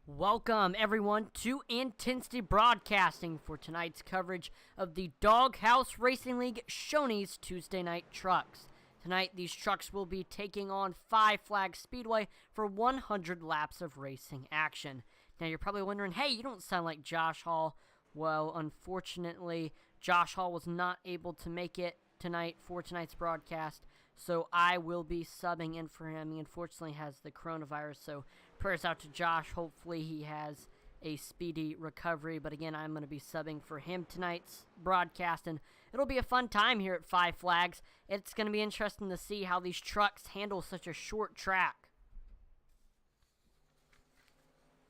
Welcome, everyone, to Intensity Broadcasting for tonight's coverage of the Doghouse Racing League Shoney's Tuesday Night Trucks. Tonight, these trucks will be taking on Five Flag Speedway for 100 laps of racing action. Now, you're probably wondering, hey, you don't sound like Josh Hall. Well, unfortunately, Josh Hall was not able to make it tonight for tonight's broadcast, so I will be subbing in for him. He unfortunately has the coronavirus, so prayers out to Josh. Hopefully he has a speedy recovery, but again, I'm going to be subbing for him tonight's broadcast, and it'll be a fun time here at Five Flags. It's going to be interesting to see how these trucks handle such a short track.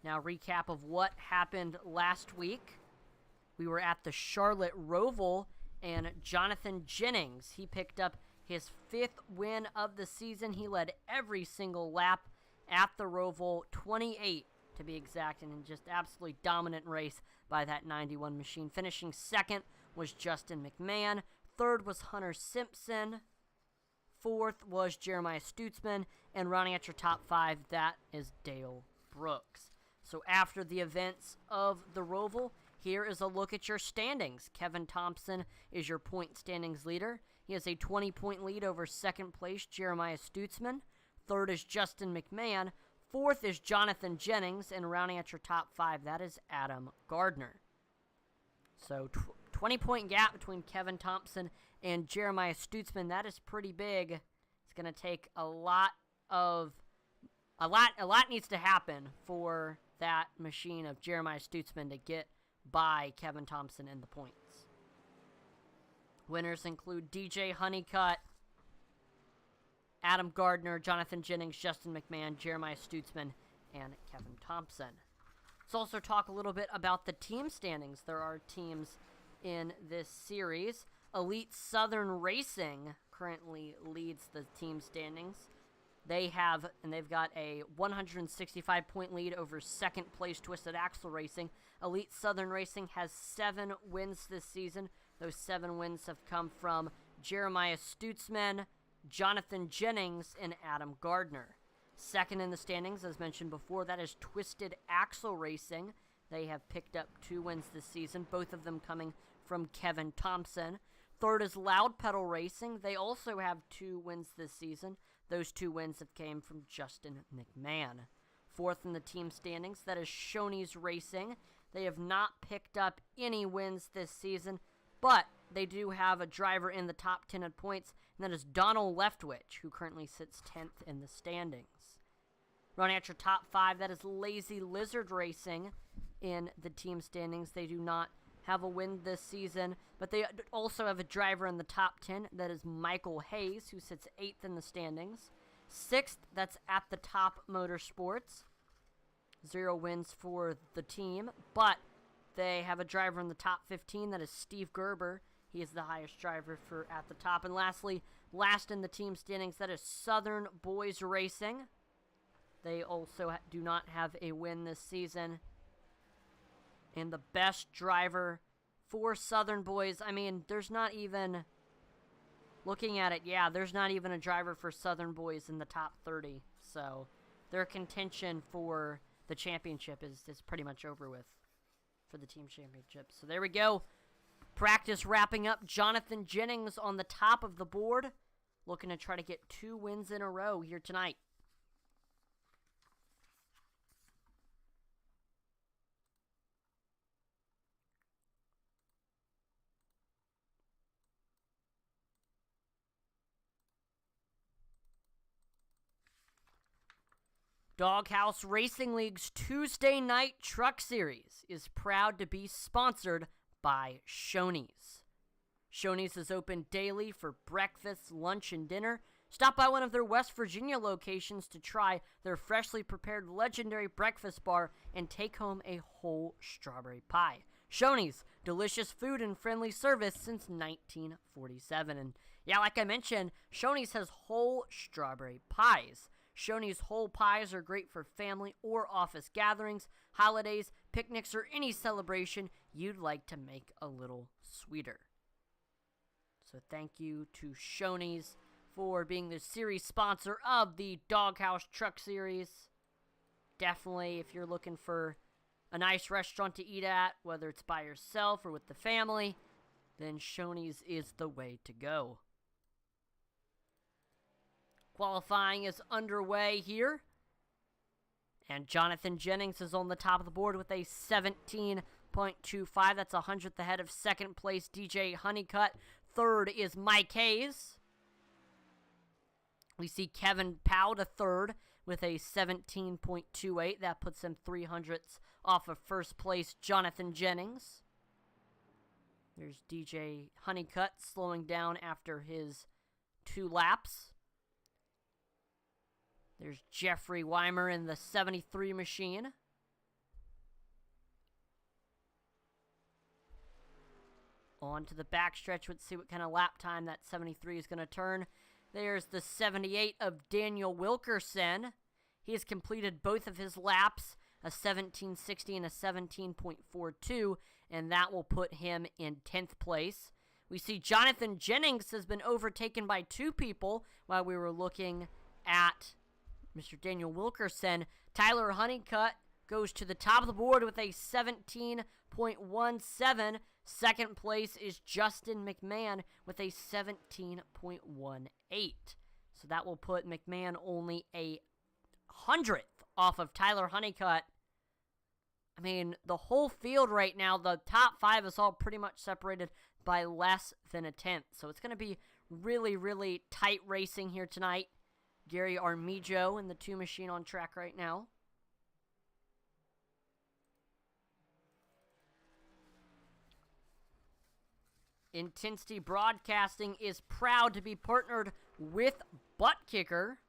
Now, recap of what happened last week. We were at the Charlotte Roval, and Jonathan Jennings, he picked up his 5th win of the season. He led every single lap at the Roval, 28 to be exact, and in just absolutely dominant race by that 91 machine. Finishing second was Justin McMahon. Third was Hunter Simpson. Fourth was Jeremiah Stutzman. And running at your top 5, that is Dale Brooks. So after the events of the Roval, here is a look at your standings. Kevin Thompson is your point standings leader. He has a 20-point lead over second place Jeremiah Stutzman. Third is Justin McMahon. Fourth is Jonathan Jennings. And rounding at your top 5, that is Adam Gardner. So 20-point gap between Kevin Thompson and Jeremiah Stutzman. That is pretty big. It's going to take a lot needs to happen for that machine of Jeremiah Stutzman to get by Kevin Thompson in the points. Winners include DJ Honeycutt, Adam Gardner, Jonathan Jennings, Justin McMahon, Jeremiah Stutzman, and Kevin Thompson. Let's also talk a little bit about the team standings. There are teams in this series. Elite Southern Racing currently leads the team standings. They've got a 165-point lead over second place Twisted Axle Racing. Elite Southern Racing has 7 wins this season. Those 7 wins have come from Jeremiah Stutzman, Jonathan Jennings, and Adam Gardner. Second in the standings, as mentioned before, that is Twisted Axle Racing. They have picked up 2 wins this season, both of them coming from Kevin Thompson. Third is Loud Pedal Racing. They also have 2 wins this season. Those 2 wins have came from Justin McMahon. Fourth in the team standings, that is Shoney's Racing. They have not picked up any wins this season, but they do have a driver in the top 10 at points, and that is Donald Leftwich, who currently sits 10th in the standings. Running at your top 5, that is Lazy Lizard Racing in the team standings. They do not have a win this season, but they also have a driver in the top 10. That is Michael Hayes, who sits 8th in the standings. 6th, that's At the Top Motorsports. 0 wins for the team, but they have a driver in the top 15. That is Steve Gerber. He is the highest driver for At the Top. And lastly, last in the team standings, that is Southern Boys Racing. They also do not have a win this season. And the best driver for Southern Boys, I mean, there's not even, looking at it, there's not even a driver for Southern Boys in the top 30. So their contention for the championship is pretty much over with for the team championship. So there we go. Practice wrapping up. Jonathan Jennings on the top of the board, looking to try to get 2 wins in a row here tonight. Doghouse Racing League's Tuesday Night Truck Series is proud to be sponsored by Shoney's. Shoney's is open daily for breakfast, lunch, and dinner. Stop by one of their West Virginia locations to try their freshly prepared legendary breakfast bar and take home a whole strawberry pie. Shoney's, delicious food and friendly service since 1947. And like I mentioned, Shoney's has whole strawberry pies. Shoney's whole pies are great for family or office gatherings, holidays, picnics, or any celebration you'd like to make a little sweeter. So thank you to Shoney's for being the series sponsor of the Doghouse Truck Series. definitely, if you're looking for a nice restaurant to eat at, whether it's by yourself or with the family, then Shoney's is the way to go. Qualifying is underway here. And Jonathan Jennings is on the top of the board with a 17.25. That's 100th ahead of second place DJ Honeycutt. Third is Mike Hayes. We see Kevin Powell to third with a 17.28. That puts him 300ths off of first place Jonathan Jennings. There's DJ Honeycutt slowing down after his 2 laps. There's Jeffrey Weimer in the 73 machine. On to the backstretch. Let's see what kind of lap time that 73 is going to turn. There's the 78 of Daniel Wilkerson. He has completed both of his laps, a 17.60 and a 17.42, and that will put him in 10th place. We see Jonathan Jennings has been overtaken by 2 people while we were looking at Mr. Daniel Wilkerson. Tyler Honeycutt goes to the top of the board with a 17.17. Second place is Justin McMahon with a 17.18. So that will put McMahon only a 100th off of Tyler Honeycutt. I mean, the whole field right now, the top 5 is all pretty much separated by less than a tenth. So it's going to be really, really tight racing here tonight. Gary Armijo in the 2 machine on track right now. Intensity Broadcasting is proud to be partnered with Butt Kicker.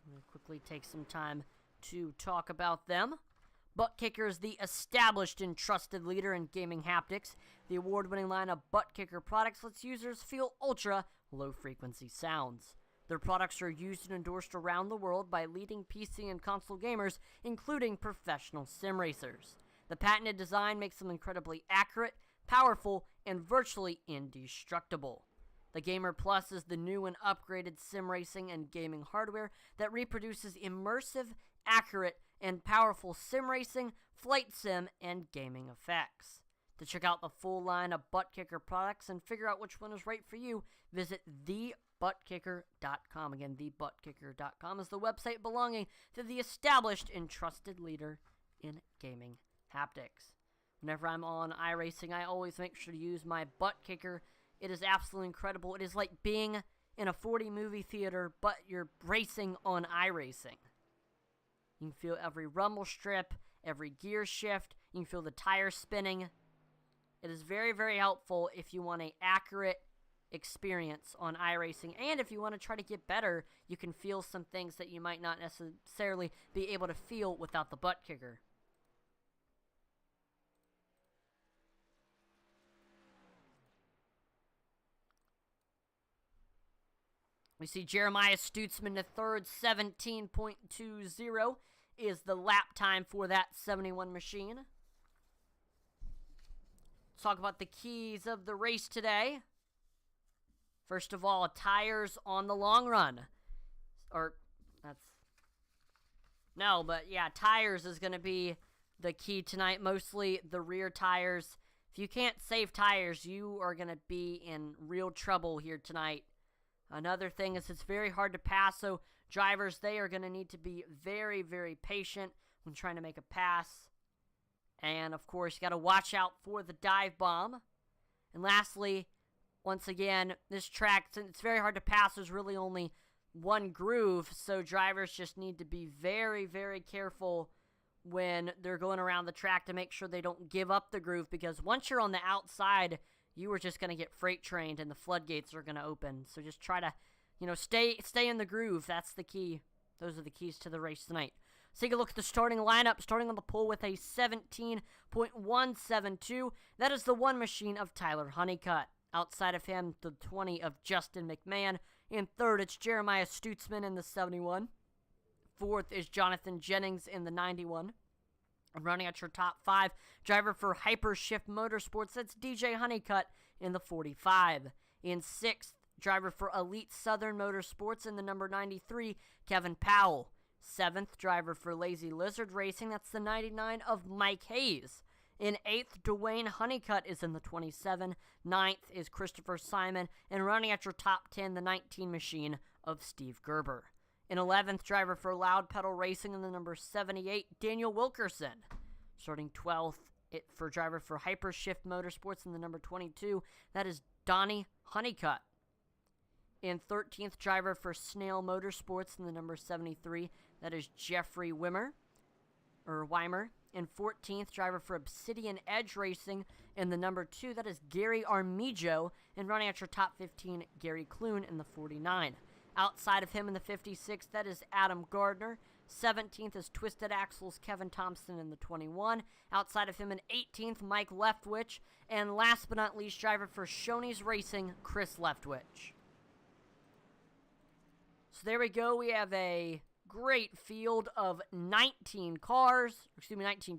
I'm going to quickly take some time to talk about them. Butt Kicker is the established and trusted leader in gaming haptics. The award-winning line of Butt Kicker products lets users feel ultra low-frequency sounds. Their products are used and endorsed around the world by leading PC and console gamers, including professional sim racers. The patented design makes them incredibly accurate, powerful, and virtually indestructible. The Gamer Plus is the new and upgraded sim racing and gaming hardware that reproduces immersive, accurate, and powerful sim racing, flight sim, and gaming effects. To check out the full line of Butt Kicker products and figure out which one is right for you, visit thebuttkicker.com. Again, thebuttkicker.com is the website belonging to the established and trusted leader in gaming haptics. Whenever I'm on iRacing, I always make sure to use my Butt Kicker. It is absolutely incredible. It is like being in a 4D movie theater, but you're racing on iRacing. You can feel every rumble strip, every gear shift. You can feel the tire spinning. It is very, very helpful if you want an accurate experience on iRacing. And if you want to try to get better, you can feel some things that you might not necessarily be able to feel without the Butt Kicker. We see Jeremiah Stutzman to third, 17.20 is the lap time for that 71 machine. Let's talk about the keys of the race today. First of all, tires on the long run. Tires is going to be the key tonight, mostly the rear tires. If you can't save tires, you are going to be in real trouble here tonight. Another thing is it's very hard to pass, so drivers, they are going to need to be very, very patient when trying to make a pass. And, of course, you got to watch out for the dive bomb. And lastly, once again, this track, since it's very hard to pass, there's really only one groove, so drivers just need to be very, very careful when they're going around the track to make sure they don't give up the groove, because once you're on the outside, you are just going to get freight trained and the floodgates are going to open. So just try to, stay in the groove. That's the key. Those are the keys to the race tonight. Let's take a look at the starting lineup. Starting on the pole with a 17.172. That is the 1 machine of Tyler Honeycutt. Outside of him, the 20 of Justin McMahon. In third, it's Jeremiah Stutzman in the 71. Fourth is Jonathan Jennings in the 91. Running at your top 5, driver for Hypershift Motorsports, that's DJ Honeycutt in the 45. In 6th, driver for Elite Southern Motorsports in the number 93, Kevin Powell. 7th driver for Lazy Lizard Racing, that's the 99 of Mike Hayes. In 8th, Dwayne Honeycutt is in the 27. 9th is Christopher Simon, and running at your top 10, the 19 machine of Steve Gerber. In 11th, driver for Loud Pedal Racing in the number 78, Daniel Wilkerson. Starting 12th, for driver for Hypershift Motorsports in the number 22, that is Donnie Honeycutt. In 13th, driver for Snail Motorsports in the number 73, that is Jeffrey Weimer. In 14th, driver for Obsidian Edge Racing in the number 2, that is Gary Armijo. And running at your top 15, Gary Clune in the 49. Outside of him in the 56th, that is Adam Gardner. 17th is Twisted Axle's Kevin Thompson in the 21. Outside of him in 18th, Mike Leftwich. And last but not least, driver for Shoney's Racing, Chris Leftwich. So there we go. We have a great field of 19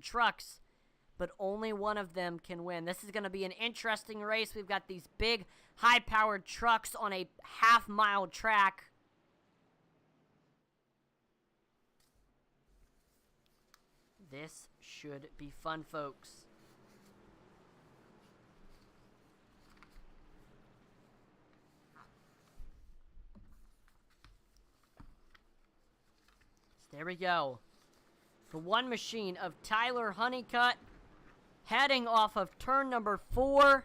trucks, but only one of them can win. This is going to be an interesting race. We've got these big, high-powered trucks on a half-mile track. This should be fun, folks. There we go. The one machine of Tyler Honeycutt heading off of turn number 4.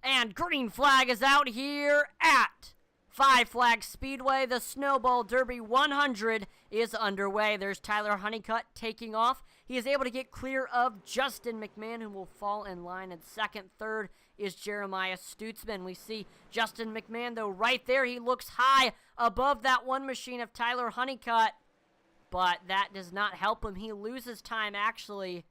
And green flag is out here at Five Flags Speedway. The Snowball Derby 100 is underway. There's Tyler Honeycutt taking off. He is able to get clear of Justin McMahon, who will fall in line in second. Third is Jeremiah Stutzman. We see Justin McMahon, though, right there. He looks high above that one machine of Tyler Honeycutt, but that does not help him. He loses time, actually.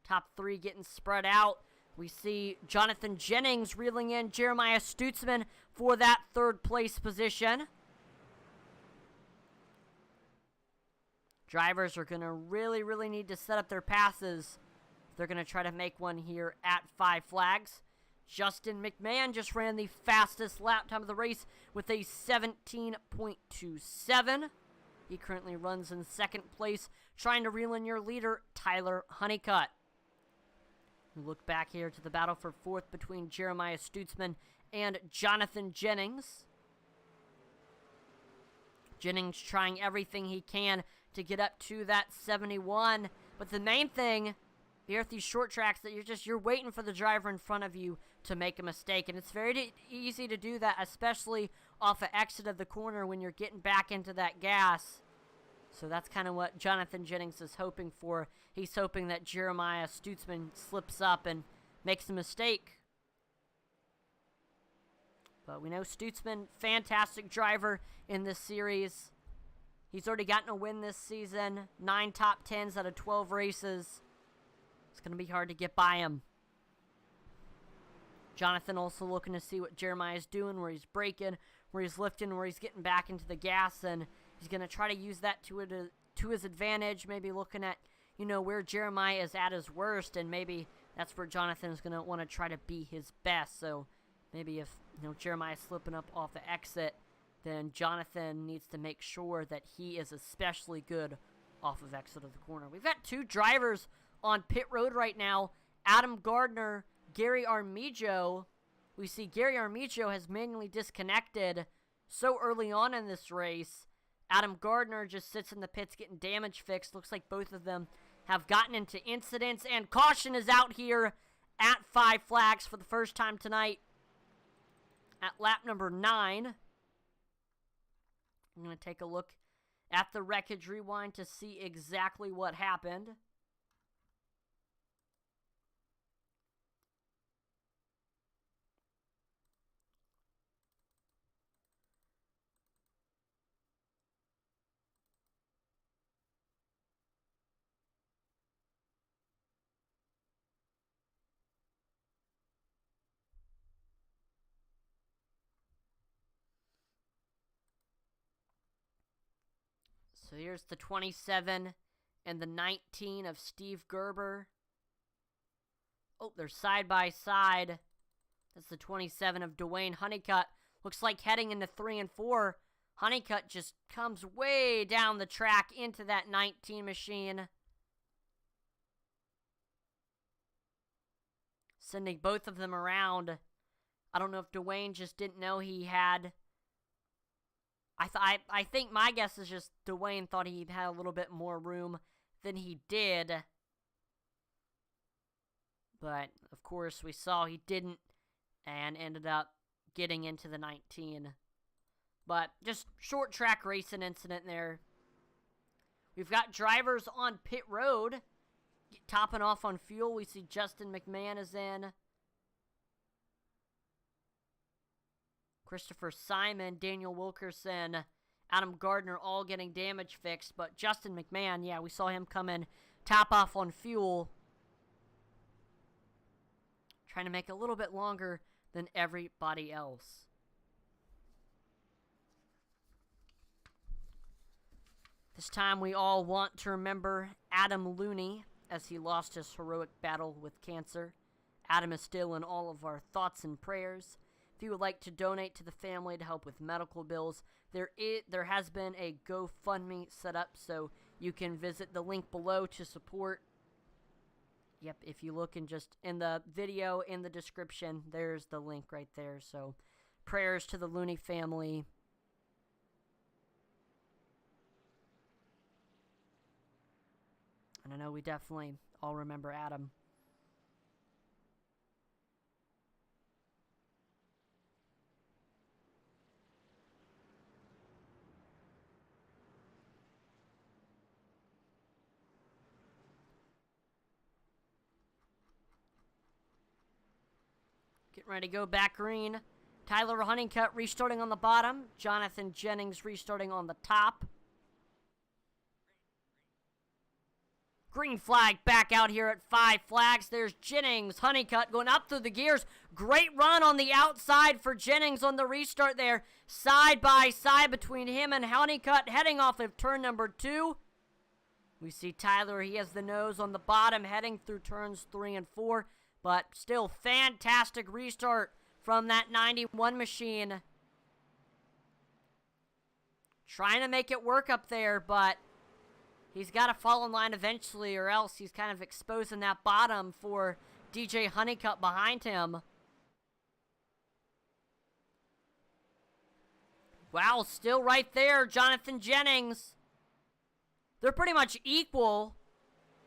Top 3 getting spread out. We see Jonathan Jennings reeling in Jeremiah Stutzman for that third place position. Drivers are going to really need to set up their passes. They're going to try to make one here at Five Flags. Justin McMahon just ran the fastest lap time of the race with a 17.27. He currently runs in second place, trying to reel in your leader, Tyler Honeycutt. We look back here to the battle for fourth between Jeremiah Stutzman and Jonathan Jennings. Jennings trying everything he can to get up to that 71. But the main thing here at these short tracks that you're waiting for the driver in front of you to make a mistake. And it's very easy to do that, especially off an exit of the corner when you're getting back into that gas. So that's kind of what Jonathan Jennings is hoping for. He's hoping that Jeremiah Stutzman slips up and makes a mistake. But we know Stutzman, fantastic driver in this series. He's already gotten a win this season. 9 top 10s out of 12 races. It's going to be hard to get by him. Jonathan also looking to see what Jeremiah's doing, where he's braking, where he's lifting, where he's getting back into the gas, and he's going to try to use that to his advantage, maybe looking at, where Jeremiah is at his worst, and maybe that's where Jonathan is going to want to try to be his best. So maybe if, Jeremiah's slipping up off the exit, then Jonathan needs to make sure that he is especially good off of exit of the corner. We've got 2 drivers on pit road right now, Adam Gardner, Gary Armijo. We see Gary Armijo has manually disconnected so early on in this race. Adam Gardner just sits in the pits getting damage fixed. Looks like both of them have gotten into incidents, and caution is out here at Five Flags for the first time tonight at lap number 9. I'm going to take a look at the wreckage rewind to see exactly what happened. So here's the 27 and the 19 of Steve Gerber. Oh, they're side by side. That's the 27 of Dwayne Honeycutt. Looks like heading into 3 and 4. Honeycutt just comes way down the track into that 19 machine. Sending both of them around. I don't know if Dwayne just didn't know he had... I think my guess is just Dwayne thought he had a little bit more room than he did. But, of course, we saw he didn't and ended up getting into the 19. But just short track racing incident there. We've got drivers on pit road. Topping off on fuel, we see Justin McMahon is in. Christopher Simon, Daniel Wilkerson, Adam Gardner all getting damage fixed. But Justin McMahon, yeah, we saw him come in, top off on fuel. Trying to make it a little bit longer than everybody else. This time we all want to remember Adam Looney as he lost his heroic battle with cancer. Adam is still in all of our thoughts and prayers. If you would like to donate to the family to help with medical bills, there has been a GoFundMe set up, so you can visit the link below to support. Yep, if you look in the video in the description, there's the link right there. So, prayers to the Looney family. And I know we definitely all remember Adam. Getting ready to go back green. Tyler Honeycutt restarting on the bottom. Jonathan Jennings restarting on the top. Green flag back out here at 5 flags. There's Jennings. Honeycutt going up through the gears. Great run on the outside for Jennings on the restart there. Side by side between him and Honeycutt heading off of turn number 2. We see Tyler. He has the nose on the bottom heading through turns 3 and 4. But still fantastic restart from that 91 machine. Trying to make it work up there, but he's got to fall in line eventually, or else he's kind of exposing that bottom for DJ Honeycutt behind him. Wow, still right there, Jonathan Jennings. They're pretty much equal,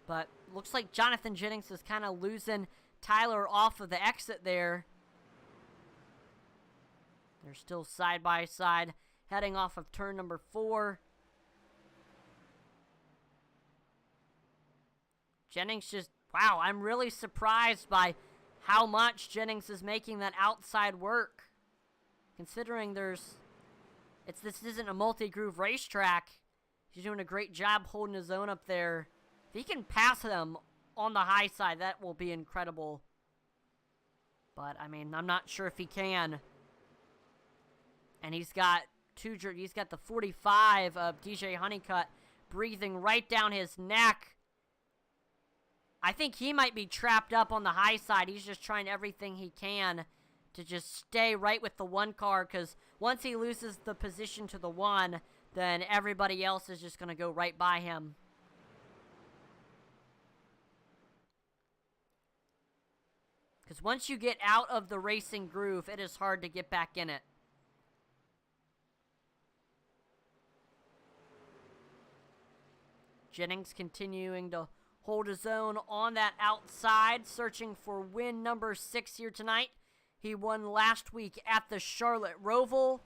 but looks like Jonathan Jennings is kind of losing Tyler off of the exit there. They're still side by side, heading off of turn number 4. Jennings just, wow, I'm really surprised by how much Jennings is making that outside work. Considering this isn't a multi-groove racetrack. He's doing a great job holding his own up there. If he can pass them on the high side, that will be incredible. But, I mean, I'm not sure if he can. And he's got the 45 of DJ Honeycutt breathing right down his neck. I think he might be trapped up on the high side. He's just trying everything he can to just stay right with the 1 car, because once he loses the position to the 1, then everybody else is just going to go right by him. Because once you get out of the racing groove, it is hard to get back in it. Jennings continuing to hold his own on that outside, searching for win number 6 here tonight. He won last week at the Charlotte Roval.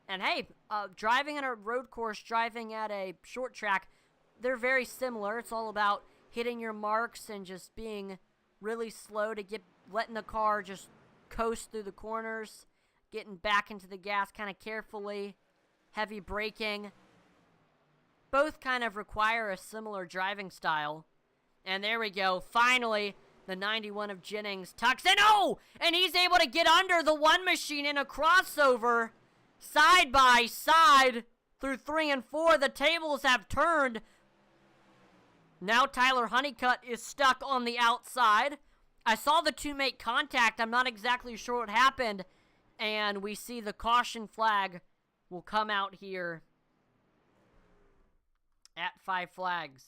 And hey, driving at a road course, driving at a short track, they're very similar. It's all about hitting your marks and just being really slow to letting the car just coast through the corners, getting back into the gas kind of carefully, heavy braking. Both kind of require a similar driving style. And there we go. Finally, the 91 of Jennings tucks in. Oh! And he's able to get under the 1 machine in a crossover. Side by side through 3 and 4. The tables have turned. Now Tyler Honeycutt is stuck on the outside. I saw the two make contact. I'm not exactly sure what happened. And we see the caution flag will come out here at 5 flags.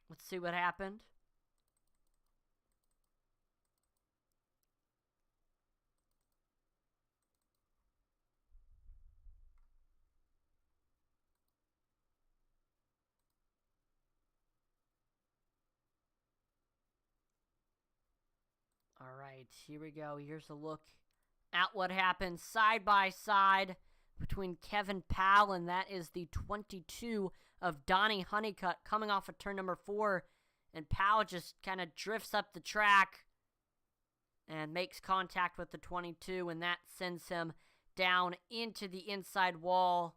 Let's see what happened. All right, here we go. Here's a look at what happened side by side between Kevin Powell, and that is the 22 of Donnie Honeycutt coming off of turn number 4. And Powell just kind of drifts up the track and makes contact with the 22, and that sends him down into the inside wall,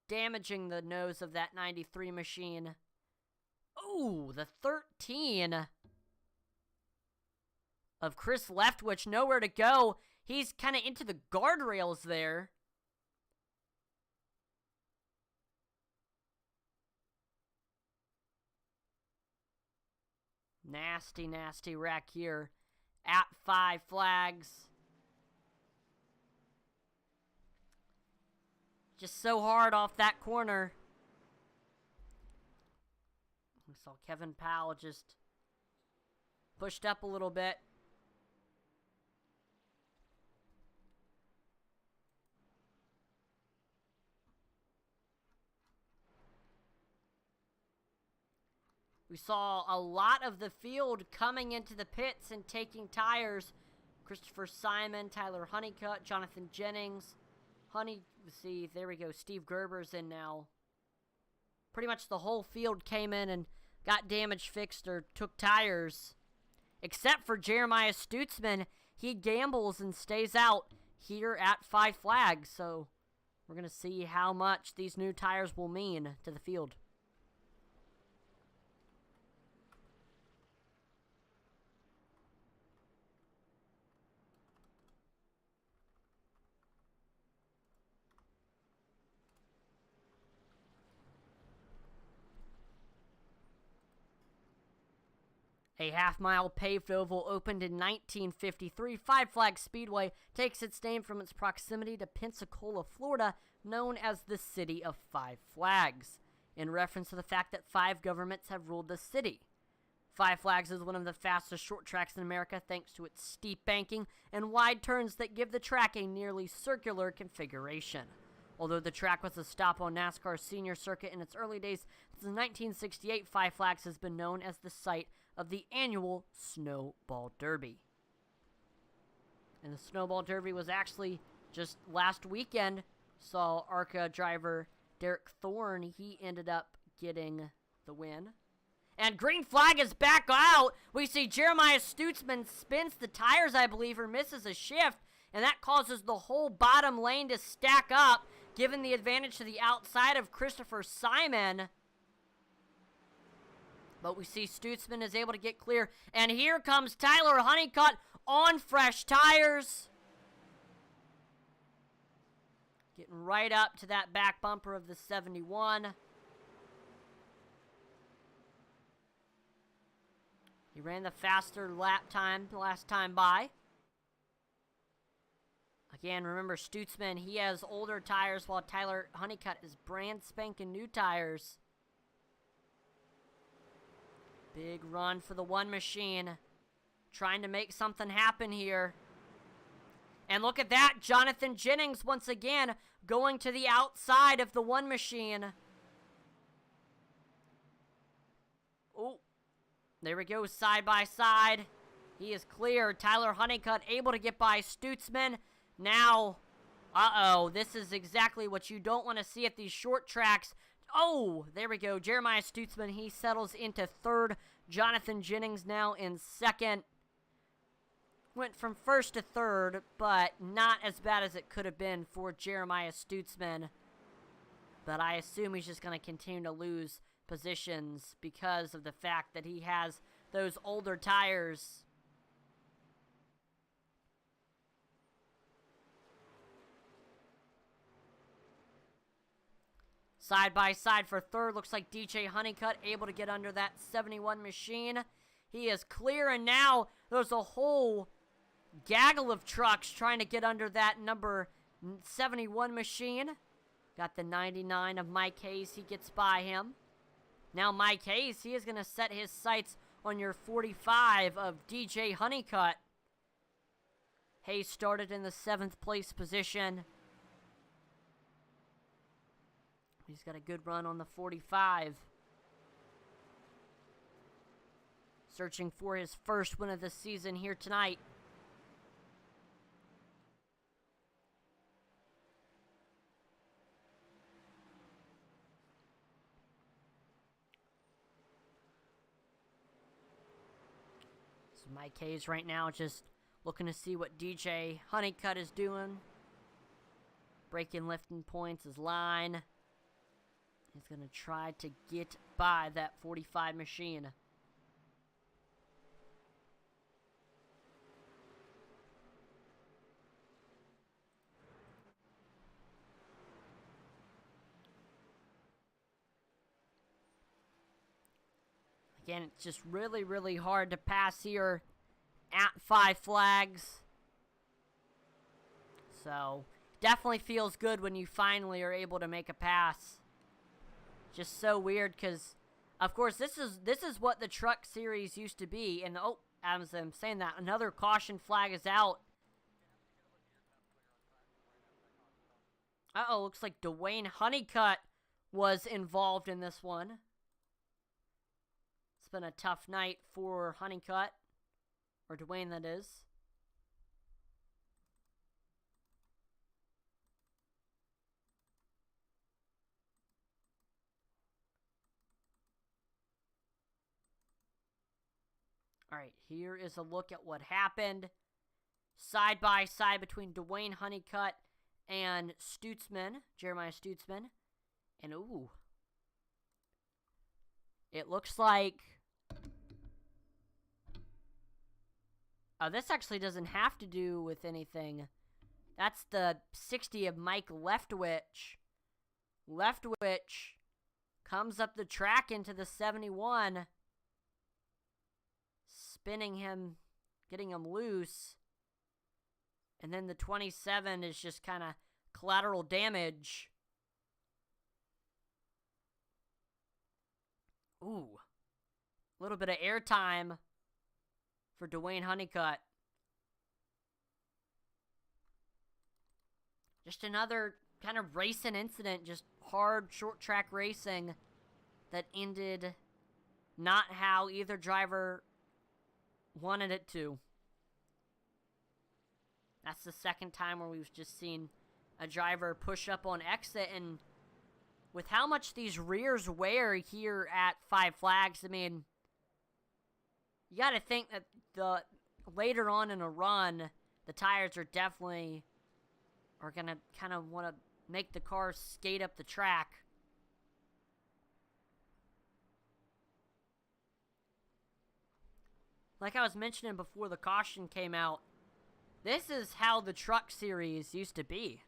damaging the nose of that 93 machine. Ooh, the 13 of Chris Leftwich, nowhere to go. He's kind of into the guardrails there. Nasty, nasty wreck here at 5 flags. Just so hard off that corner. We saw Kevin Powell just pushed up a little bit. We saw a lot of the field coming into the pits and taking tires. Christopher Simon, Tyler Honeycutt, Jonathan Jennings. See, there we go. Steve Gerber's in now. Pretty much the whole field came in and got damage fixed or took tires. Except for Jeremiah Stutzman. He gambles and stays out here at 5 flags. So we're going to see how much these new tires will mean to the field. A half-mile paved oval opened in 1953, 5 Flag Speedway takes its name from its proximity to Pensacola, Florida, known as the City of 5 Flags, in reference to the fact that 5 governments have ruled the city. 5 Flags is one of the fastest short tracks in America thanks to its steep banking and wide turns that give the track a nearly circular configuration. Although the track was a stop on NASCAR's senior circuit in its early days, since 1968, 5 Flags has been known as the site of the annual Snowball Derby. And the Snowball Derby was actually just last weekend. Saw ARCA driver Derek Thorne. He ended up getting the win. And green flag is back out. We see Jeremiah Stutzman spins the tires, I believe, or misses a shift. And that causes the whole bottom lane to stack up, giving the advantage to the outside of Christopher Simon. But we see Stutzman is able to get clear. And here comes Tyler Honeycutt on fresh tires. Getting right up to that back bumper of the 71. He ran the faster lap time last time by. Again, remember Stutzman, he has older tires while Tyler Honeycutt is brand spanking new tires. Big run for the one machine. Trying to make something happen here. And look at that. Jonathan Jennings once again going to the outside of the one machine. Oh, there we go. Side by side. He is clear. Tyler Honeycutt able to get by Stutzman. Now, this is exactly what you don't want to see at these short tracks. Oh, there we go. Jeremiah Stutzman, he settles into third. Jonathan Jennings now in second. Went from first to third, but not as bad as it could have been for Jeremiah Stutzman. But I assume he's just going to continue to lose positions because of the fact that he has those older tires. Side by side for third. Looks like DJ Honeycutt able to get under that 71 machine. He is clear, and now there's a whole gaggle of trucks trying to get under that number 71 machine. Got the 99 of Mike Hayes. He gets by him. Now Mike Hayes, he is going to set his sights on your 45 of DJ Honeycutt. Hayes started in the 7th place position. He's got a good run on the 45. Searching for his first win of the season here tonight. So Mike Hayes right now just looking to see what DJ Honeycutt is doing. Breaking lifting points, his line. He's going to try to get by that 45 machine. Again, it's just really, really hard to pass here at 5 Flags. So, definitely feels good when you finally are able to make a pass. Just so weird because, of course, this is what the truck series used to be. And, oh, as I'm saying that, another caution flag is out. Uh-oh, looks like Dwayne Honeycutt was involved in this one. It's been a tough night for Honeycutt, or Dwayne, that is. All right, here is a look at what happened. Side by side between Dwayne Honeycutt and Stutzman, Jeremiah Stutzman. And, ooh. It looks like... this actually doesn't have to do with anything. That's the 60 of Mike Leftwich. Leftwich comes up the track into the 71. Spinning him, getting him loose. And then the 27 is just kind of collateral damage. Ooh. A little bit of airtime for Dwayne Honeycutt. Just another kind of racing incident. Just hard, short track racing that ended not how either driver wanted it to. That's the second time where we've just seen a driver push up on exit, and with how much these rears wear here at 5 Flags, I mean, you got to think that the later on in a run, the tires are definitely going to kind of want to make the car skate up the track. Like I was mentioning before the caution came out, this is how the truck series used to be.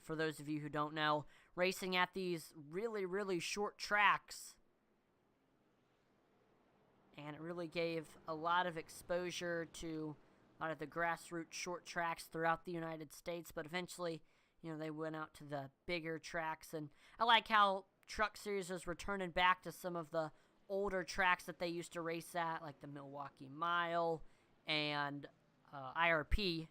For those of you who don't know, racing at these really, really short tracks. And it really gave a lot of exposure to a lot of the grassroots short tracks throughout the United States. But eventually, you know, they went out to the bigger tracks. And I like how Truck Series is returning back to some of the older tracks that they used to race at, like the Milwaukee Mile and IRP.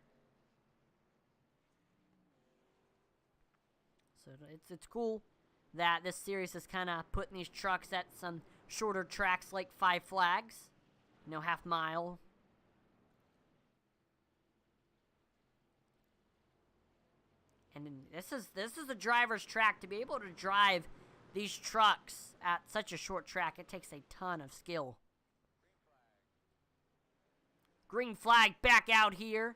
So it's cool that this series is kind of putting these trucks at some shorter tracks like 5 Flags, you know, half mile. And this is the driver's track. To be able to drive these trucks at such a short track, it takes a ton of skill. Green flag back out here.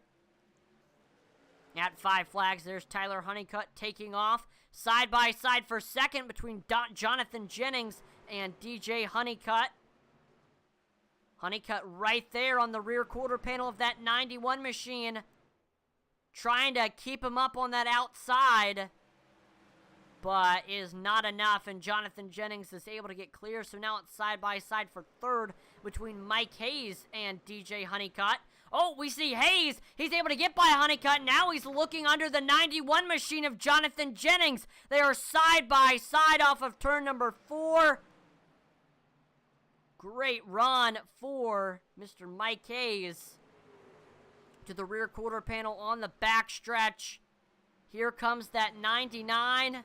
At 5 Flags, there's Tyler Honeycutt taking off. Side by side for second between Jonathan Jennings and DJ Honeycutt. Honeycutt right there on the rear quarter panel of that 91 machine. Trying to keep him up on that outside. but is not enough, and Jonathan Jennings is able to get clear, so now it's side-by-side for third between Mike Hayes and DJ Honeycutt. Oh, we see Hayes. He's able to get by Honeycutt. Now he's looking under the 91 machine of Jonathan Jennings. They are side-by-side off of turn number 4. Great run for Mr. Mike Hayes to the rear quarter panel on the backstretch. Here comes that 99.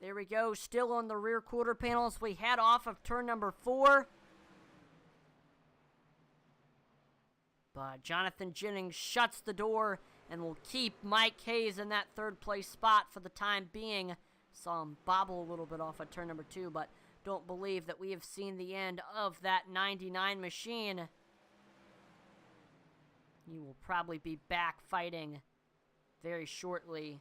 There we go, still on the rear quarter panel as we head off of turn number 4. But Jonathan Jennings shuts the door and will keep Mike Hayes in that third place spot for the time being. Saw him bobble a little bit off of turn number 2, but don't believe that we have seen the end of that 99 machine. He will probably be back fighting very shortly.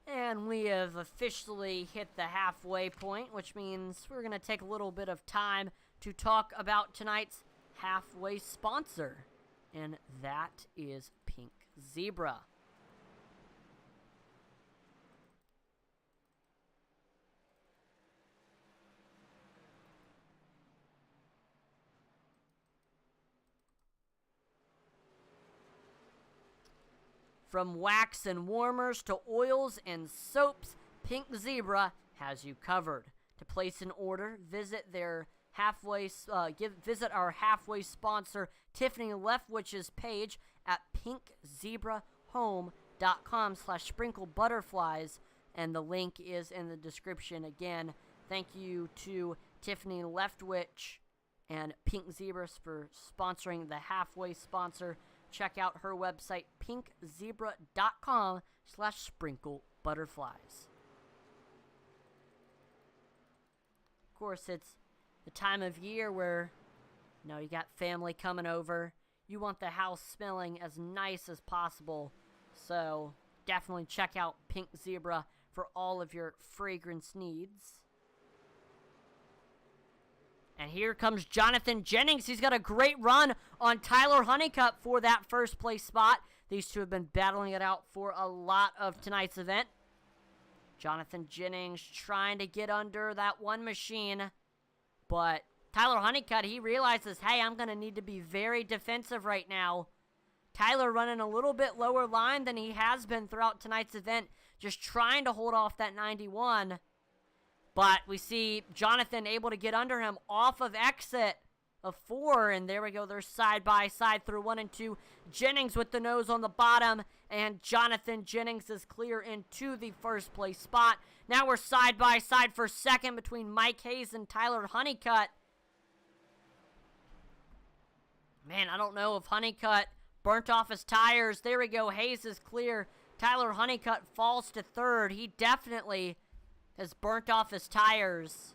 And we have officially hit the halfway point, which means we're going to take a little bit of time to talk about tonight's halfway sponsor, and that is Pink Zebra. From wax and warmers to oils and soaps, Pink Zebra has you covered. To place an order, visit visit our halfway sponsor Tiffany Leftwich's page at pinkzebrahome.com/sprinklebutterflies, and the link is in the description. Again, thank you to Tiffany Leftwich and Pink Zebras for sponsoring the halfway sponsor. Check out her website, pinkzebra.com/sprinklebutterflies. Of course, it's the time of year where, you got family coming over. You want the house smelling as nice as possible. So definitely check out Pink Zebra for all of your fragrance needs. And here comes Jonathan Jennings. He's got a great run on Tyler Honeycutt for that first place spot. These two have been battling it out for a lot of tonight's event. Jonathan Jennings trying to get under that one machine. But Tyler Honeycutt, he realizes, hey, I'm going to need to be very defensive right now. Tyler running a little bit lower line than he has been throughout tonight's event, just trying to hold off that 91. But we see Jonathan able to get under him off of exit of 4. And there we go. They're side by side through 1 and 2. Jennings with the nose on the bottom. And Jonathan Jennings is clear into the first place spot. Now we're side by side for second between Mike Hayes and Tyler Honeycutt. Man, I don't know if Honeycutt burnt off his tires. There we go. Hayes is clear. Tyler Honeycutt falls to third. He definitely has burnt off his tires,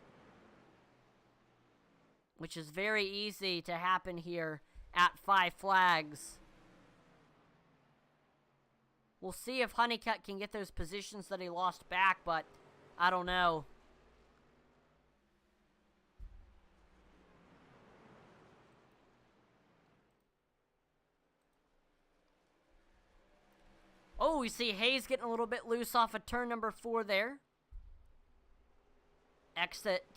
which is very easy to happen here at Five Flags. We'll see if Honeycutt can get those positions that he lost back, but I don't know. Oh, we see Hayes getting a little bit loose off of turn number 4 there. Exit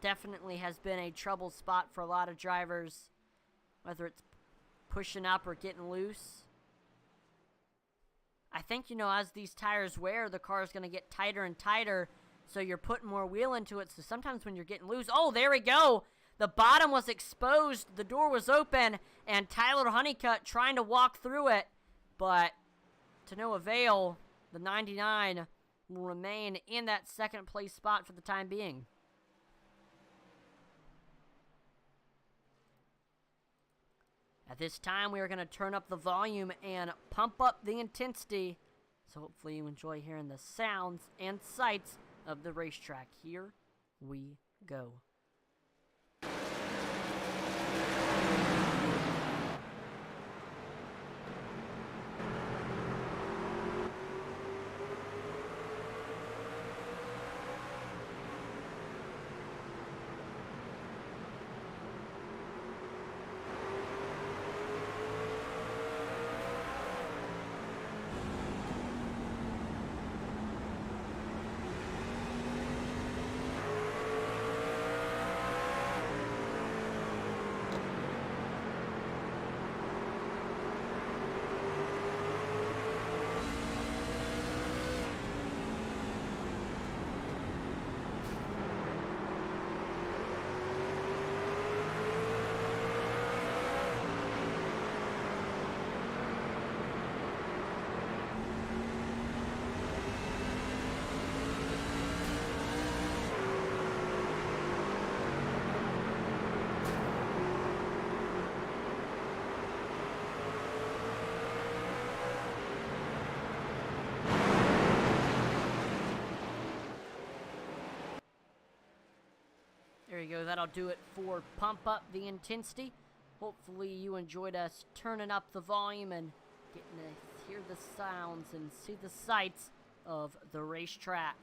definitely has been a trouble spot for a lot of drivers, whether it's pushing up or getting loose. I think, as these tires wear, the car is going to get tighter and tighter, so you're putting more wheel into it, so sometimes when you're getting loose, oh, there we go! The bottom was exposed, the door was open, and Tyler Honeycutt trying to walk through it, but to no avail. The 99 will remain in that second place spot for the time being. At this time, we are going to turn up the volume and pump up the intensity. So hopefully you enjoy hearing the sounds and sights of the racetrack. Here we go. There you go. That'll do it for Pump Up the Intensity. Hopefully you enjoyed us turning up the volume and getting to hear the sounds and see the sights of the racetrack.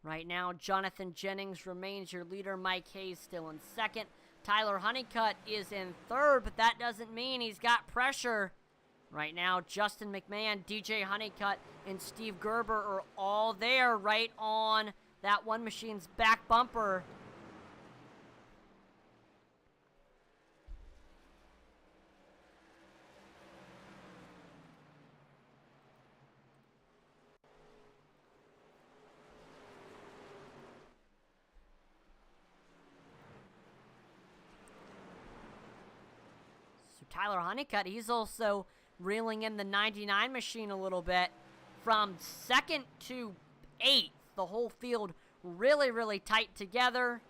Right now, Jonathan Jennings remains your leader. Mike Hayes still in second. Tyler Honeycutt is in third, but that doesn't mean he's got pressure. Right now, Justin McMahon, DJ Honeycutt, and Steve Gerber are all there right on that one machine's back bumper. So Tyler Honeycutt, he's also reeling in the 99 machine a little bit. From second to 8th, the whole field really, really tight together.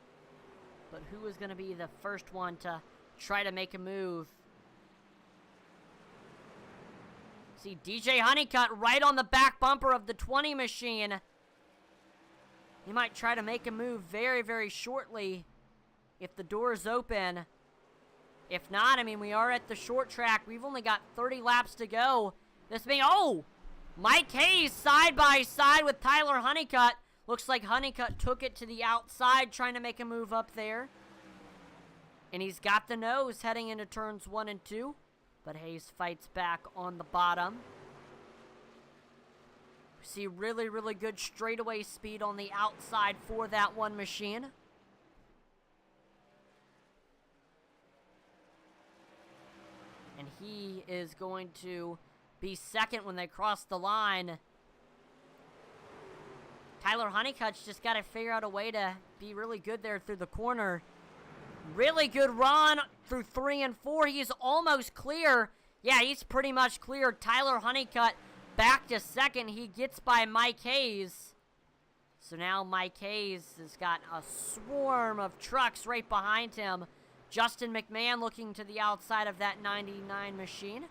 But who is going to be the first one to try to make a move? See DJ Honeycutt right on the back bumper of the 20 machine. He might try to make a move very, very shortly if the door is open. If not, I mean, we are at the short track. We've only got 30 laps to go. This means, oh! Mike Hayes side by side with Tyler Honeycutt. Looks like Honeycutt took it to the outside, trying to make a move up there. And he's got the nose heading into turns 1 and 2. But Hayes fights back on the bottom. We see really, really good straightaway speed on the outside for that one machine. And he is going to be second when they cross the line. Tyler Honeycutt's just got to figure out a way to be really good there through the corner. Really good run through 3 and 4. He's almost clear. Yeah, he's pretty much clear. Tyler Honeycutt back to second. He gets by Mike Hayes. So now Mike Hayes has got a swarm of trucks right behind him. Justin McMahon looking to the outside of that 99 machine.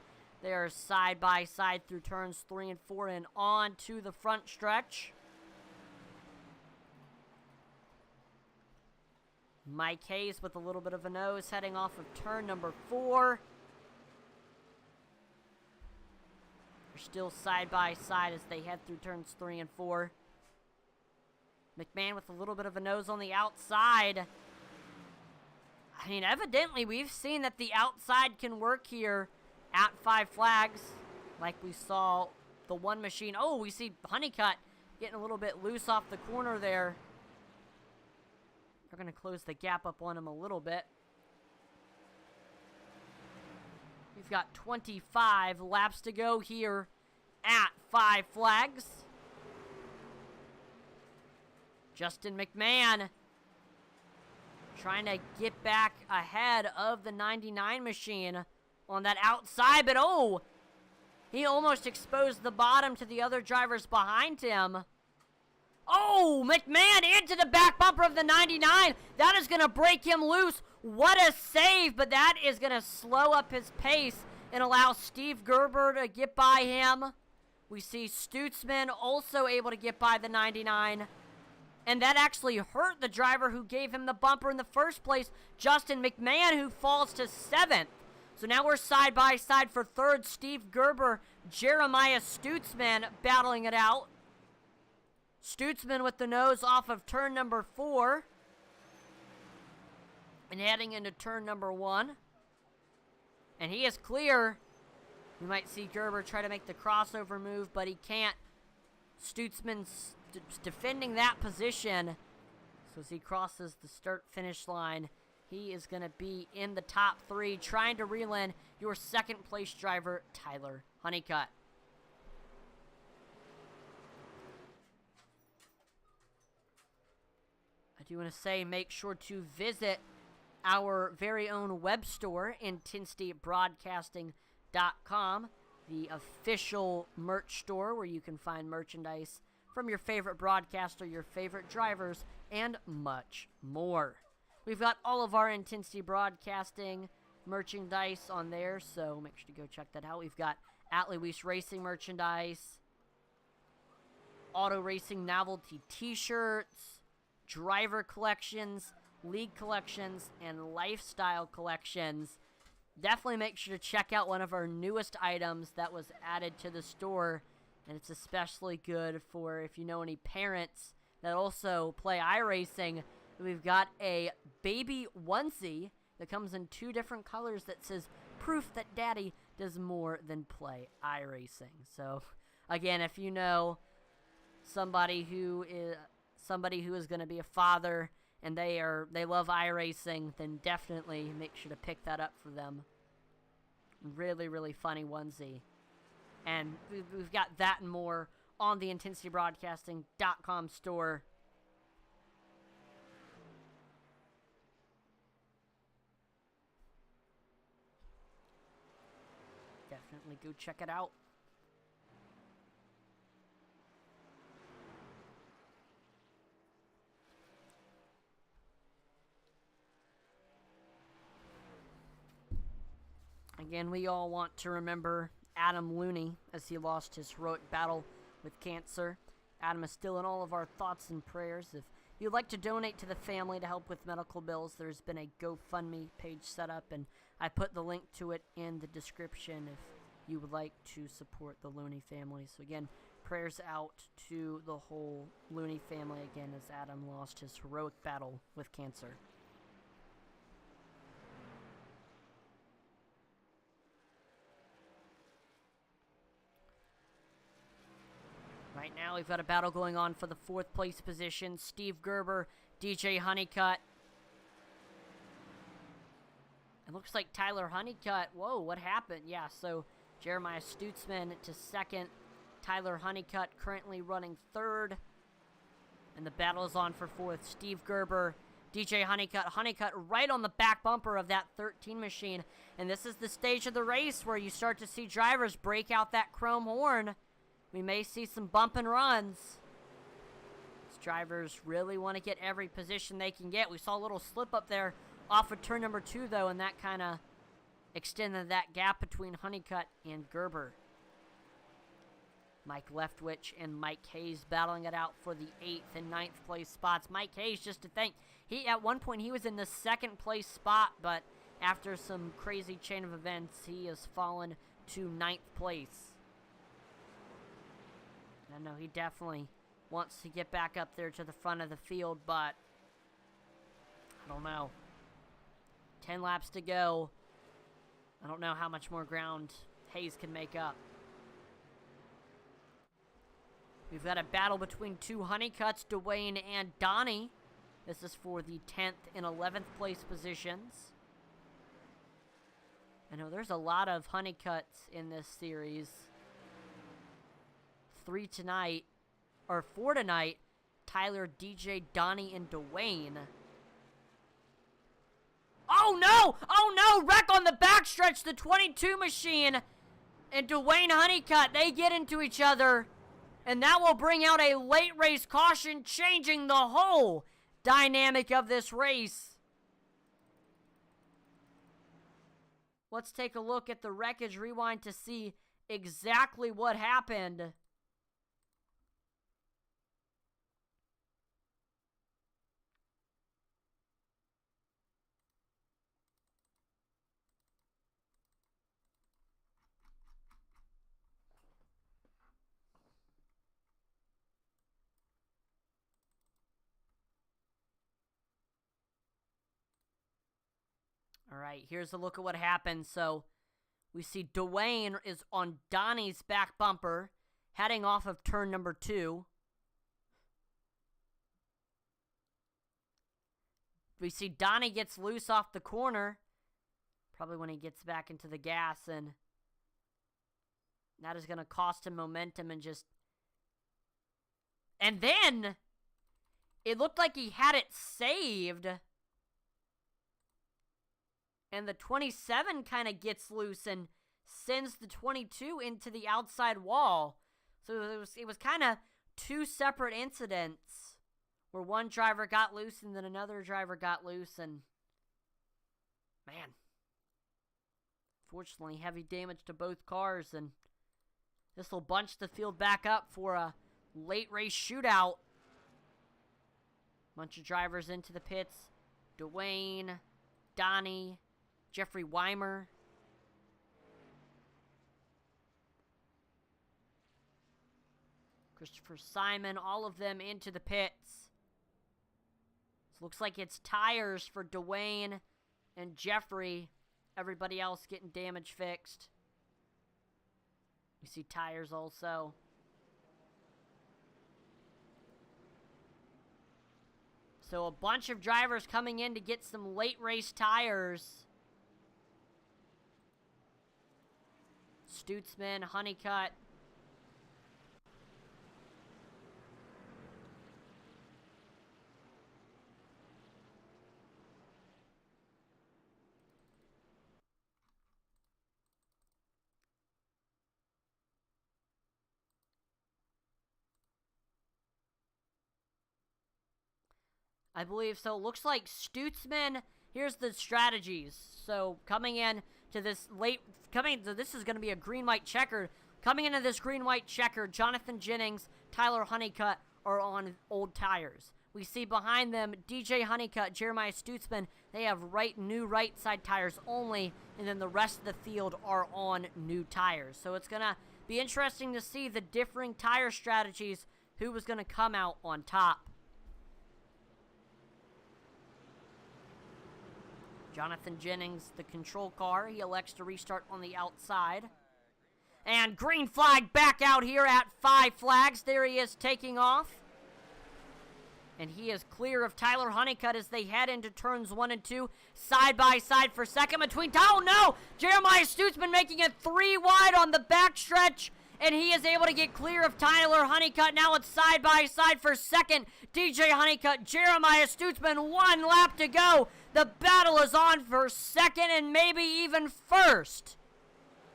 They are side by side through turns 3 and 4 and on to the front stretch. Mike Hayes with a little bit of a nose heading off of turn number 4. They're still side by side as they head through turns 3 and 4. McMahon with a little bit of a nose on the outside. I mean, evidently we've seen that the outside can work here at Five Flags, like we saw the one machine. Oh, we see Honeycutt getting a little bit loose off the corner there. They're going to close the gap up on him a little bit. We've got 25 laps to go here at Five Flags. Justin McMahon trying to get back ahead of the 99 machine on that outside, but oh, he almost exposed the bottom to the other drivers behind him. Oh, McMahon into the back bumper of the 99. That is going to break him loose. What a save, but that is going to slow up his pace and allow Steve Gerber to get by him. We see Stutzman also able to get by the 99. And that actually hurt the driver who gave him the bumper in the first place, Justin McMahon, who falls to 7th. So now we're side by side for 3rd, Steve Gerber, Jeremiah Stutzman battling it out. Stutzman with the nose off of turn number 4. And heading into turn number 1. And he is clear. We might see Gerber try to make the crossover move, but he can't. Stutzman's defending that position. So as he crosses the start-finish line, he is going to be in the top 3, trying to reel in your second-place driver, Tyler Honeycutt. I do want to say, make sure to visit our very own web store, IntensityBroadcasting.com, the official merch store where you can find merchandise from your favorite broadcaster, your favorite drivers, and much more. We've got all of our Intensity Broadcasting merchandise on there, so make sure to go check that out. We've got At Luis Racing merchandise, Auto Racing novelty t-shirts, driver collections, league collections, and lifestyle collections. Definitely make sure to check out one of our newest items that was added to the store, and it's especially good for if you know any parents that also play iRacing. We've got a baby onesie that comes in 2 different colors that says proof that daddy does more than play iRacing. So again, if you know somebody who is going to be a father and they love iRacing, then definitely make sure to pick that up for them. Really, really funny onesie. And we've got that and more on the IntensityBroadcasting.com store. Definitely go check it out. Again, we all want to remember Adam Looney as he lost his heroic battle with cancer. Adam is still in all of our thoughts and prayers. If you'd like to donate to the family to help with medical bills, there's been a GoFundMe page set up, and I put the link to it in the description if you would like to support the Looney family. So again, prayers out to the whole Looney family again as Adam lost his heroic battle with cancer. Right now, we've got a battle going on for the 4th place position. Steve Gerber, DJ Honeycutt. It looks like Tyler Honeycutt. Whoa, what happened? Yeah, so Jeremiah Stutzman to 2nd. Tyler Honeycutt currently running 3rd. And the battle is on for 4th. Steve Gerber, DJ Honeycutt. Honeycutt right on the back bumper of that 13 machine. And this is the stage of the race where you start to see drivers break out that chrome horn. We may see some bump and runs. These drivers really want to get every position they can get. We saw a little slip up there off of turn number 2, though, and that kind of extended that gap between Honeycutt and Gerber. Mike Leftwich and Mike Hayes battling it out for the 8th and 9th place spots. Mike Hayes, just to think, at one point he was in the 2nd place spot, but after some crazy chain of events, he has fallen to 9th place. I know he definitely wants to get back up there to the front of the field, but I don't know. 10 laps to go. I don't know how much more ground Hayes can make up. We've got a battle between 2 Honeycutts, Dwayne and Donnie. This is for the 10th and 11th place positions. I know there's a lot of Honeycutts in this series. 4 tonight, Tyler, DJ, Donnie, and Dwayne. Oh no! Oh no! Wreck on the backstretch, the 22 machine and Dwayne Honeycutt, they get into each other, and that will bring out a late race caution, changing the whole dynamic of this race. Let's take a look at the wreckage rewind to see exactly what happened. All right, here's a look at what happened. So we see Dwayne is on Donnie's back bumper, heading off of turn number 2. We see Donnie gets loose off the corner, probably when he gets back into the gas, and that is going to cost him momentum and just... And then, it looked like he had it saved. And the 27 kind of gets loose and sends the 22 into the outside wall. So it was kind of 2 separate incidents where one driver got loose and then another driver got loose. And, man, fortunately, heavy damage to both cars. And this will bunch the field back up for a late race shootout. Bunch of drivers into the pits. Dwayne, Donnie, Jeffrey Weimer. Christopher Simon, all of them into the pits. So looks like it's tires for Dwayne and Jeffrey. Everybody else getting damage fixed. We see tires also. So a bunch of drivers coming in to get some late race tires. Stutzman, Honeycutt. I believe so. Looks like Stutzman, here's the strategies. So coming in to this this is going to be a green-white checker. Coming into this green-white checker, Jonathan Jennings, Tyler Honeycutt are on old tires. We see behind them DJ Honeycutt, Jeremiah Stutzman. They have new right side tires only, and then the rest of the field are on new tires. So it's going to be interesting to see the differing tire strategies, who was going to come out on top. Jonathan Jennings, the control car. He elects to restart on the outside. And green flag back out here at 5 flags. There he is taking off. And he is clear of Tyler Honeycutt as they head into turns 1 and 2. Side by side for second between... Oh, no! Jeremiah Stutzman making it 3 wide on the backstretch. And he is able to get clear of Tyler Honeycutt. Now it's side by side for second. DJ Honeycutt, Jeremiah Stutzman, 1 lap to go. The battle is on for second and maybe even first.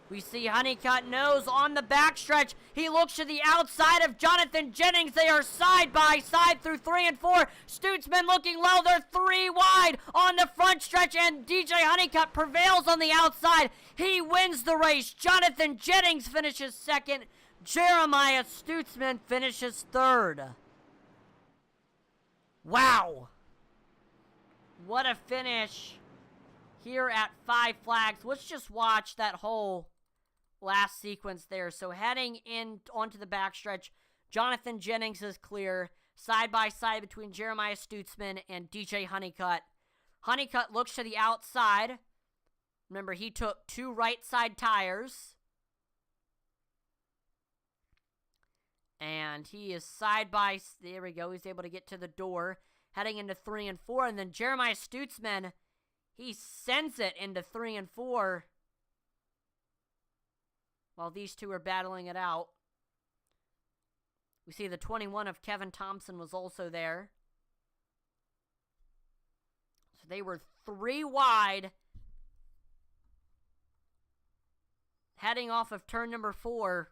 We see Honeycutt nose on the backstretch. He looks to the outside of Jonathan Jennings. They are side by side through 3 and 4. Stutzman looking low. They're 3 wide on the front stretch, and DJ Honeycutt prevails on the outside. He wins the race. Jonathan Jennings finishes second. Jeremiah Stutzman finishes third. Wow. What a finish here at 5 flags. Let's just watch that whole last sequence there. So heading in onto the backstretch, Jonathan Jennings is clear. Side by side between Jeremiah Stutzman and DJ Honeycutt. Honeycutt looks to the outside. Remember, he took 2 right side tires. And he is there we go. He's able to get to the door. Heading into 3 and 4. And then Jeremiah Stutzman, he sends it into 3 and 4. While these two are battling it out. We see the 21 of Kevin Thompson was also there. So they were 3 wide. Heading off of turn number 4.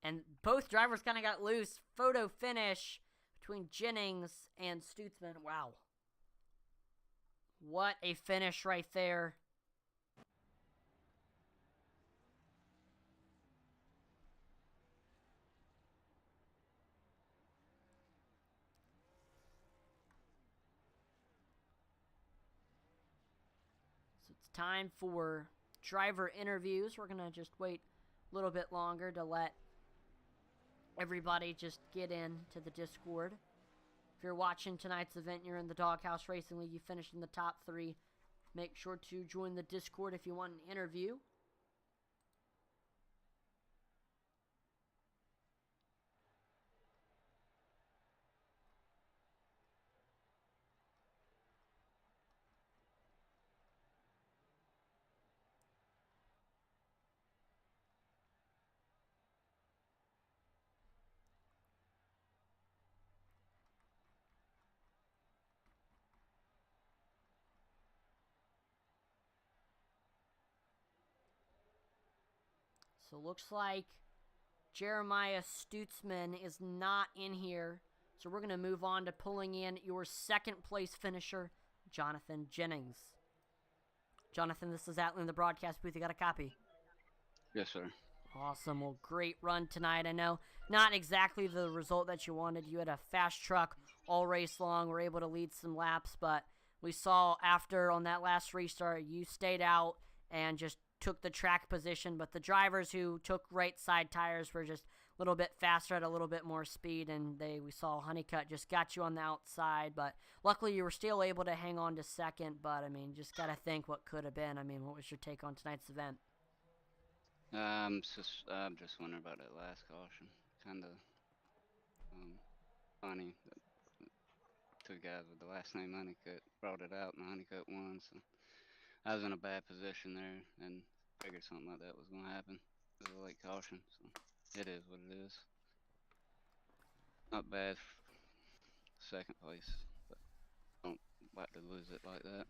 And both drivers kind of got loose. Photo finish between Jennings and Stutzman. Wow. What a finish right there. So it's time for driver interviews. We're going to just wait a little bit longer to let everybody just get into the Discord. If you're watching tonight's event, you're in the Doghouse Racing League, you finished in the top 3, make sure to join the Discord if you want an interview. So looks like Jeremiah Stutzman is not in here. So we're going to move on to pulling in your second place finisher, Jonathan Jennings. Jonathan, this is Atlan in the broadcast booth. You got a copy? Yes, sir. Awesome. Well, great run tonight. I know not exactly the result that you wanted. You had a fast truck all race long. Were able to lead some laps, but we saw after on that last restart, you stayed out and just took the track position. But the drivers who took right side tires were just a little bit faster at a little bit more speed, and we saw Honeycutt just got you on the outside. But luckily, you were still able to hang on to second. But I mean, just gotta think what could have been. I mean, what was your take on tonight's event? I'm just wondering about that last caution. Kind of funny that two guys with the last name Honeycutt brought it out and Honeycutt won. So I was in a bad position there and figured something like that was going to happen. It was a late caution, so it is what it is. Not bad, second place, but don't like to lose it like that.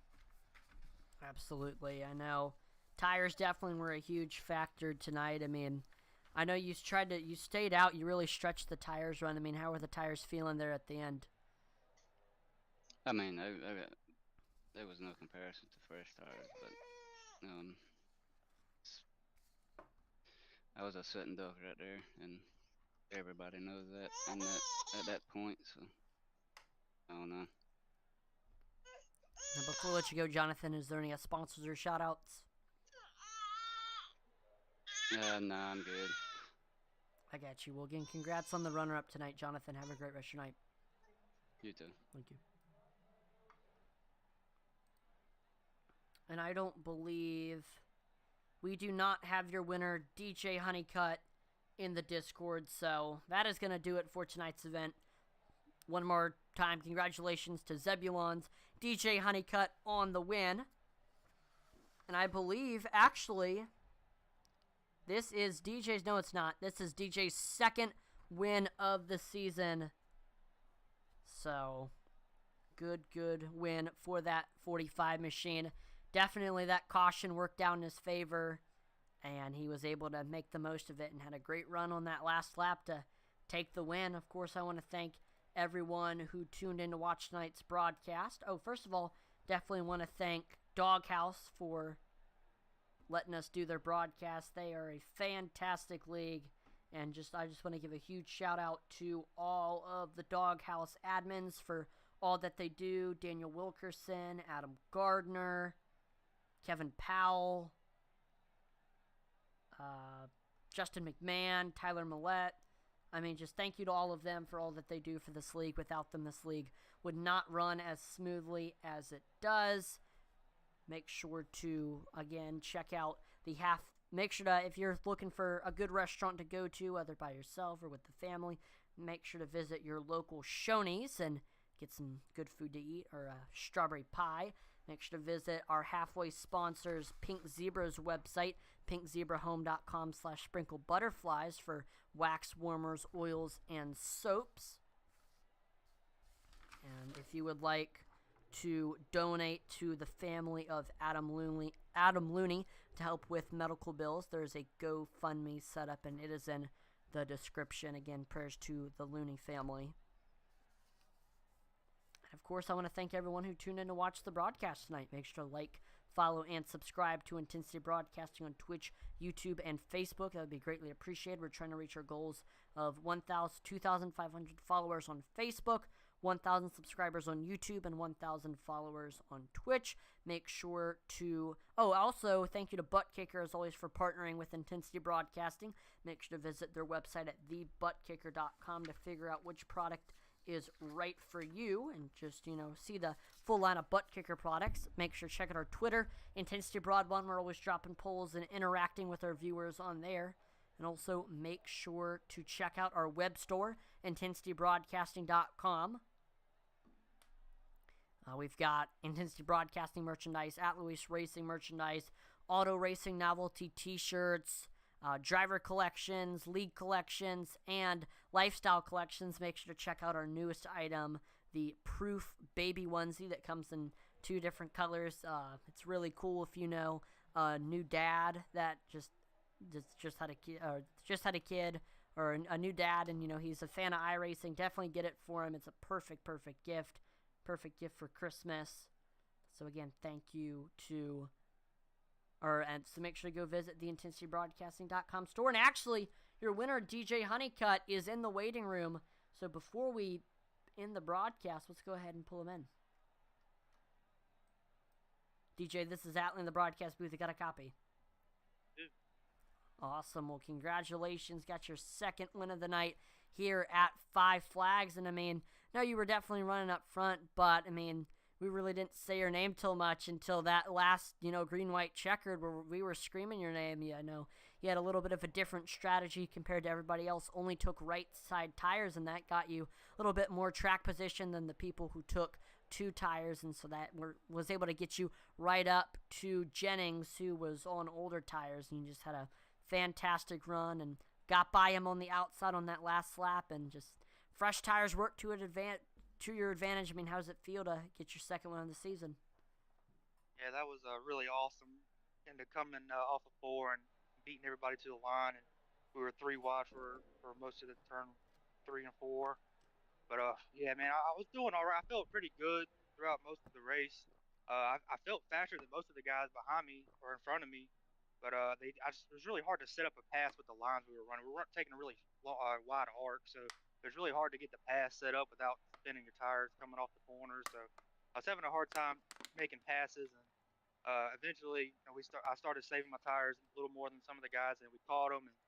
Absolutely, I know. Tires definitely were a huge factor tonight. I mean, I know you stayed out. You really stretched the tires run. I mean, how were the tires feeling there at the end? I mean, there was no comparison to fresh tires, but I was a sitting duck right there, and everybody knows that, and at that point. So I don't know. And before we let you go, Jonathan, is there any sponsors or shout-outs? Nah, I'm good. I got you. Well, again, congrats on the runner-up tonight, Jonathan. Have a great rest of your night. You too. Thank you. And I don't believe we do not have your winner, DJ Honeycutt, in the Discord. So that is going to do it for tonight's event. One more time, congratulations to Zebulon's DJ Honeycutt on the win. And I believe, actually, this is DJ's, no it's not, this is DJ's second win of the season. So, good win for that 45 machine. Definitely that caution worked out in his favor, and he was able to make the most of it and had a great run on that last lap to take the win. Of course, I want to thank everyone who tuned in to watch tonight's broadcast. Oh, first of all, definitely want to thank Doghouse for letting us do their broadcast. They are a fantastic league, and I just want to give a huge shout out to all of the Doghouse admins for all that they do. Daniel Wilkerson, Adam Gardner, Kevin Powell, Justin McMahon, Tyler Millette. I mean, just thank you to all of them for all that they do for this league. Without them, this league would not run as smoothly as it does. Make sure to, again, check out make sure to, if you're looking for a good restaurant to go to, whether by yourself or with the family, make sure to visit your local Shoney's and get some good food to eat, or a strawberry pie. Make sure to visit our halfway sponsors, Pink Zebra's website, pinkzebrahome.com/sprinklebutterflies for wax warmers, oils, and soaps. And if you would like to donate to the family of Adam Looney to help with medical bills, there's a GoFundMe set up, and it is in the description. Again, prayers to the Looney family. And of course, I want to thank everyone who tuned in to watch the broadcast tonight. Make sure to like, follow, and subscribe to Intensity Broadcasting on Twitch, YouTube, and Facebook. That would be greatly appreciated. We're trying to reach our goals of 2,500 followers on Facebook, 1,000 subscribers on YouTube, and 1,000 followers on Twitch. Make sure to... Oh, also, thank you to Buttkicker, as always, for partnering with Intensity Broadcasting. Make sure to visit their website at thebuttkicker.com to figure out which product is right for you, and just, see the full line of Buttkicker products. Make sure to check out our Twitter, Intensity Broad One. We're always dropping polls and interacting with our viewers on there. And also make sure to check out our web store, intensitybroadcasting.com. We've got Intensity Broadcasting merchandise, At Louis Racing merchandise, auto racing novelty t-shirts, driver collections, league collections, and lifestyle collections. Make sure to check out our newest item, the Proof Baby Onesie that comes in 2 different colors. It's really cool if you know a new dad that just had a kid, or a new dad, and he's a fan of iRacing. Definitely get it for him. It's a perfect gift. Perfect gift for Christmas. So again, thank you to And so make sure to go visit the intensitybroadcasting.com store. And actually, your winner, DJ Honeycutt, is in the waiting room. So before we end the broadcast, let's go ahead and pull him in. DJ, this is Atlee in the broadcast booth. You got a copy? Awesome. Well, congratulations. Got your second win of the night here at Five Flags. And, I mean, no, you were definitely running up front, but, I mean, we really didn't say your name too much until that last, green-white checkered where we were screaming your name. You know, you had a little bit of a different strategy compared to everybody else. Only took right-side tires, and that got you a little bit more track position than the people who took two tires, and so that was able to get you right up to Jennings, who was on older tires, and you just had a fantastic run and got by him on the outside on that last lap, and just fresh tires worked to your advantage. I mean, how does it feel to get your second win of the season? Yeah, that was really awesome. And to coming off of 4 and beating everybody to the line, and we were 3 wide for most of the turn 3 and 4. But yeah, man, I was doing all right. I felt pretty good throughout most of the race. I felt faster than most of the guys behind me or in front of me. But it was really hard to set up a pass with the lines we were running. We weren't taking a really wide arc, so it was really hard to get the pass set up without spinning your tires coming off the corners. So I was having a hard time making passes, and eventually, I started saving my tires a little more than some of the guys, and we caught them, and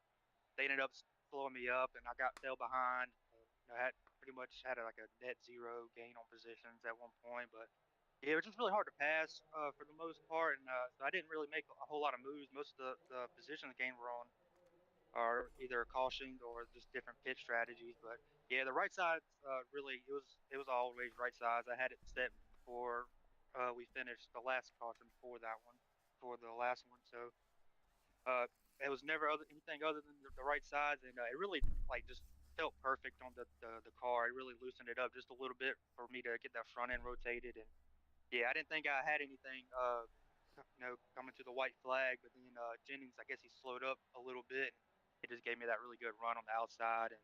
they ended up slowing me up, and I fell behind. I had pretty much had like a net zero gain on positions at one point, but yeah, it was just really hard to pass for the most part, and so I didn't really make a whole lot of moves. Most of the positions game were on are either cautioned or just different pit strategies. But yeah, the right side really it was always right sides. I had it set before we finished the last caution before that one, for the last one. So it was never anything other than the right sides, and it really just felt perfect on the car. It really loosened it up just a little bit for me to get that front end rotated. And yeah, I didn't think I had anything, coming to the white flag, but then Jennings, I guess he slowed up a little bit. It just gave me that really good run on the outside, and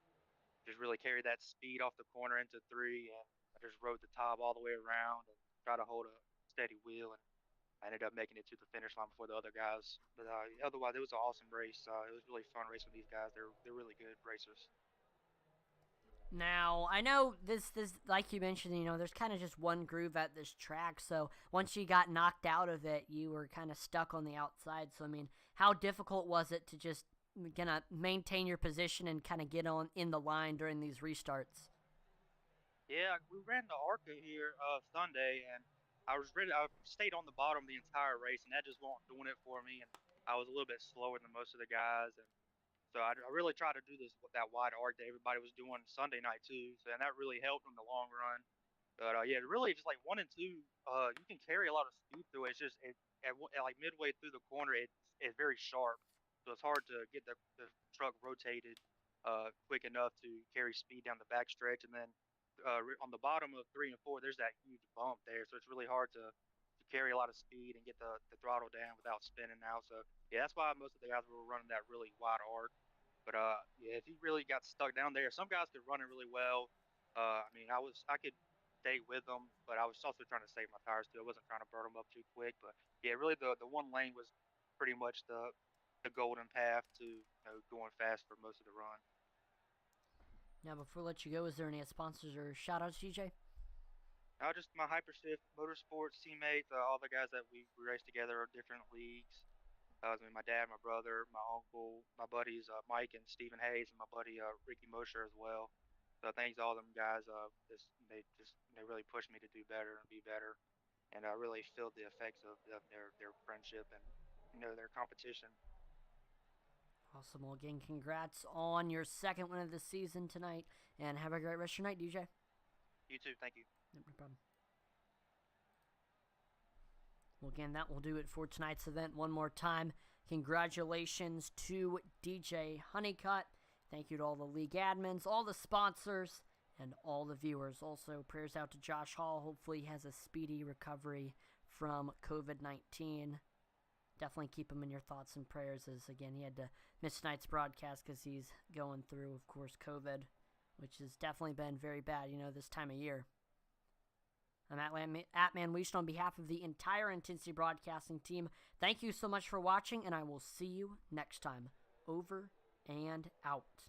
just really carried that speed off the corner into 3, and I just rode the top all the way around and tried to hold a steady wheel, and I ended up making it to the finish line before the other guys. But otherwise, it was an awesome race. It was really fun racing with these guys. They're really good racers. Now, I know this like you mentioned, there's kind of just one groove at this track, so once you got knocked out of it, you were kind of stuck on the outside. So, I mean, how difficult was it to just maintain your position and kind of get on in the line during these restarts? Yeah, we ran the ARCA here Sunday, and I was ready. I stayed on the bottom the entire race, and that just wasn't doing it for me. And I was a little bit slower than most of the guys, and so I really tried to do this with that wide arc that everybody was doing Sunday night too. So and that really helped in the long run. But yeah, really just like 1 and 2, you can carry a lot of speed through it. It's just at like midway through the corner, it's very sharp, so it's hard to get the truck rotated quick enough to carry speed down the backstretch. And then on the bottom of 3 and 4, there's that huge bump there, so it's really hard to carry a lot of speed and get the throttle down without spinning out. So yeah, that's why most of the guys were running that really wide arc. But yeah, if he really got stuck down there, some guys could run it really well. I mean, I could stay with them, but I was also trying to save my tires too. I wasn't trying to burn them up too quick. But yeah, really the one lane was pretty much the golden path to going fast for most of the run. Now, before I let you go, is there any sponsors or shout-outs, DJ? Just my Hypershift Motorsports teammates, all the guys that we race together are different leagues. I mean, my dad, my brother, my uncle, my buddies Mike and Stephen Hayes, and my buddy Ricky Mosher as well. So thanks to all them guys. They really pushed me to do better and be better, and I really feel the effects of their friendship and their competition. Awesome. Well, again, congrats on your second win of the season tonight, and have a great rest of your night, DJ. You too. Thank you. No problem. Well, again, that will do it for tonight's event. One more time, congratulations to DJ Honeycutt. Thank you to all the league admins, all the sponsors, and all the viewers. Also, prayers out to Josh Hall. Hopefully he has a speedy recovery from COVID-19. Definitely keep him in your thoughts and prayers, as, again, he had to miss tonight's broadcast because he's going through, of course, COVID, which has definitely been very bad, this time of year. I'm at Manweished on behalf of the entire Intensity Broadcasting team. Thank you so much for watching, and I will see you next time. Over and out.